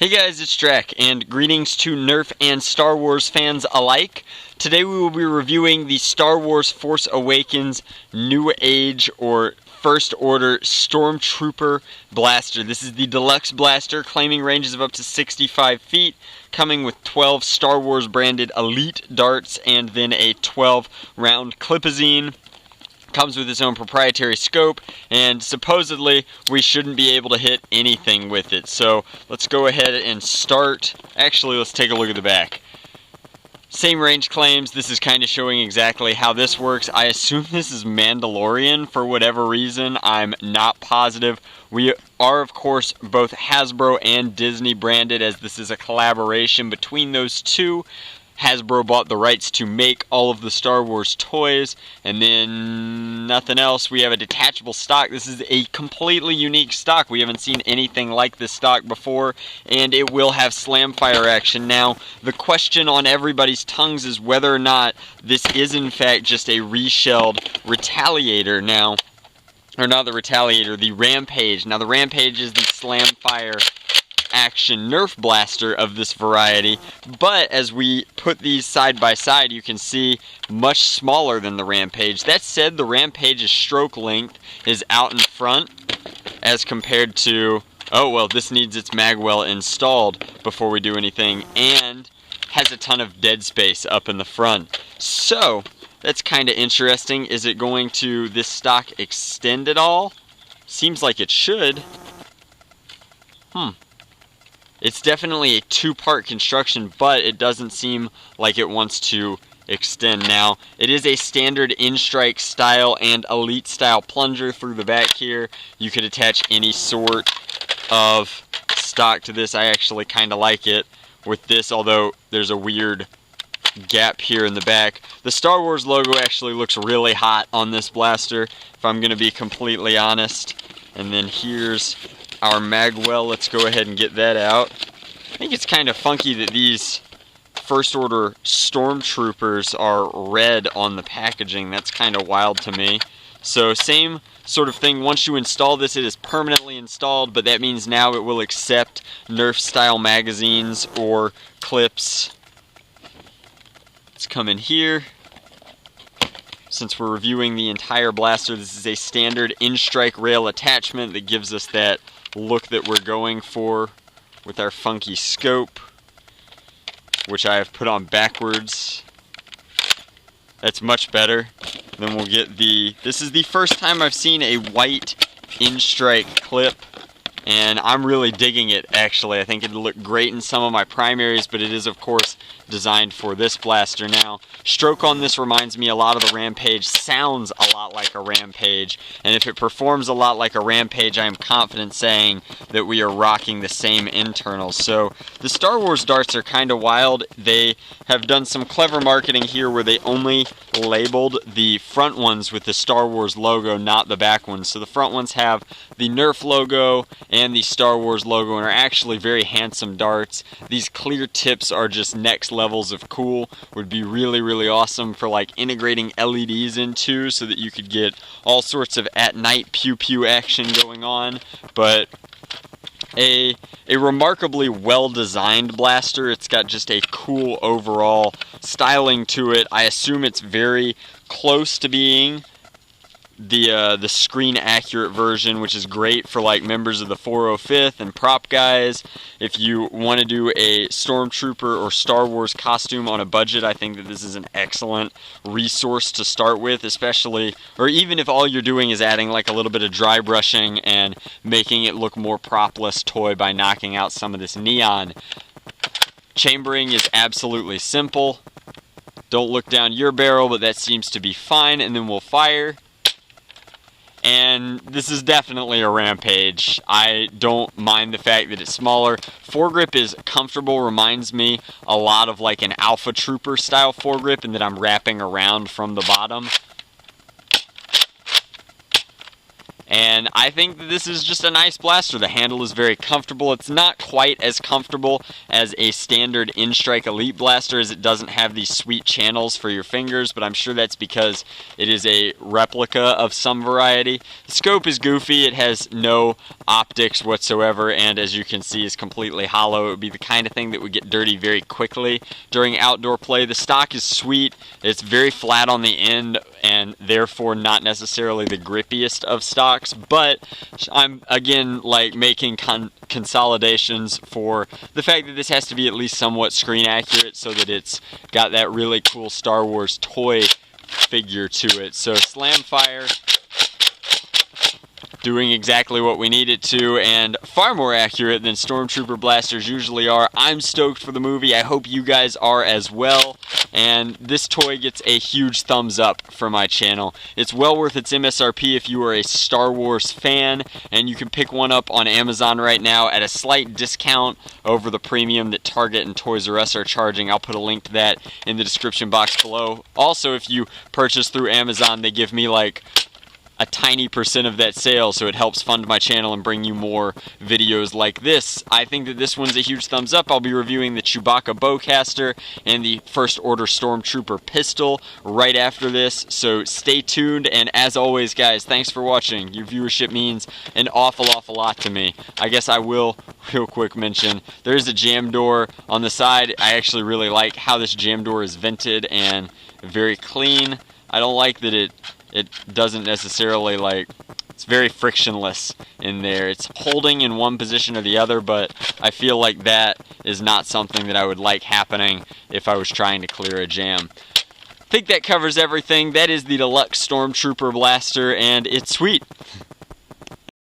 Hey guys, it's Drac, and greetings to Nerf and Star Wars fans alike. Today we will be reviewing the Star Wars Force Awakens New Age or First Order Stormtrooper blaster. This is the Deluxe blaster, claiming ranges of up to 65 feet, coming with 12 Star Wars branded Elite darts and then a 12 round clipazine. Comes with its own proprietary scope, and supposedly we shouldn't be able to hit anything with it. So let's go ahead and start. Actually, let's take a look at the back. Same range claims. This is kind of showing exactly how this works. I assume this is Mandalorian for whatever reason. I'm not positive. We are, of course, both Hasbro and Disney branded, as this is a collaboration between those two. Hasbro bought the rights to make all of the Star Wars toys, and then nothing else. We have a detachable stock. This is a completely unique stock. We haven't seen anything like this stock before, and it will have slam fire action. Now, the question on everybody's tongues is whether or not this is in fact just a reshelled Retaliator now, or not the Retaliator, the Rampage. Now, the Rampage is the slam fire action Nerf blaster of this variety, but as we put these side by side, you can see much smaller than the Rampage. That said, the Rampage's stroke length is out in front as compared to, oh well, this needs its magwell installed before we do anything, and has a ton of dead space up in the front. So that's kind of interesting. Is it going to, this stock, extend at all? Seems like it should. It's definitely a two-part construction, but it doesn't seem like it wants to extend. Now, it is a standard in-strike style and elite style plunger through the back here. You could attach any sort of stock to this. I actually kind of like it with this, although there's a weird gap here in the back. The Star Wars logo actually looks really hot on this blaster, if I'm going to be completely honest. And then here's our magwell. Let's go ahead and get that out. I think it's kind of funky that these First Order Stormtroopers are red on the packaging. That's kind of wild to me. So same sort of thing. Once you install this, it is permanently installed, but that means now it will accept Nerf style magazines or clips. Let's come in here. Since we're reviewing the entire blaster, this is a standard in-strike rail attachment that gives us that look that we're going for with our funky scope, which I have put on backwards. That's much better. Then we'll get the, this is the first time I've seen a white in-strike clip, and I'm really digging it, actually. I think it'd look great in some of my primaries, but it is, of course, designed for this blaster. Now, stroke on this reminds me a lot of the Rampage, sounds a lot like a Rampage, and if it performs a lot like a Rampage, I am confident saying that we are rocking the same internals. So, the Star Wars darts are kind of wild. They have done some clever marketing here where they only labeled the front ones with the Star Wars logo, not the back ones. So the front ones have the Nerf logo and the Star Wars logo and are actually very handsome darts. These clear tips are just next levels of cool. Would be really, really awesome for like integrating LEDs into, so that you could get all sorts of at night pew pew action going on. But a remarkably well designed blaster. It's got just a cool overall styling to it. I assume it's very close to being the screen accurate version, which is great for like members of the 405th and prop guys. If you want to do a Stormtrooper or Star Wars costume on a budget, I think that this is an excellent resource to start with, especially, or even if all you're doing is adding like a little bit of dry brushing and making it look more propless toy by knocking out some of this neon. Chambering is absolutely simple. Don't look down your barrel, but that seems to be fine, and then we'll fire. And this is definitely a Rampage. I don't mind the fact that it's smaller. Foregrip Is Comfortable reminds me a lot of like an Alpha Trooper style foregrip, and that I'm wrapping around from the bottom. And I think that this is just a nice blaster. The handle is very comfortable. It's not quite as comfortable as a standard In-Strike Elite blaster, as it doesn't have these sweet channels for your fingers, but I'm sure that's because it is a replica of some variety. The scope is goofy. It has no optics whatsoever, and as you can see, is completely hollow. It would be the kind of thing that would get dirty very quickly during outdoor play. The stock is sweet. It's very flat on the end, and therefore not necessarily the grippiest of stocks, but I'm again like making consolidations for the fact that this has to be at least somewhat screen accurate, so that it's got that really cool Star Wars toy figure to it. So Slamfire doing exactly what we need it to, and far more accurate than Stormtrooper blasters usually are. I'm stoked for the movie. I hope you guys are as well, and this toy gets a huge thumbs up from my channel. It's well worth its MSRP if you are a Star Wars fan, and you can pick one up on Amazon right now at a slight discount over the premium that Target and Toys R Us are charging. I'll put a link to that in the description box below. Also, if you purchase through Amazon, they give me like a tiny % of that sale, so it helps fund my channel and bring you more videos like this. I think that this one's a huge thumbs up. I'll be reviewing the Chewbacca bowcaster and the First Order Stormtrooper pistol right after this, so stay tuned. And as always, guys, thanks for watching. Your viewership means an awful lot to me. I guess I will real quick mention there's a jam door on the side. I actually really like how this jam door is vented and very clean. I don't like that it doesn't necessarily, like, it's very frictionless in there. It's holding in one position or the other, but I feel like that is not something that I would like happening if I was trying to clear a jam. I think that covers everything. That is the Deluxe Stormtrooper blaster, and it's sweet.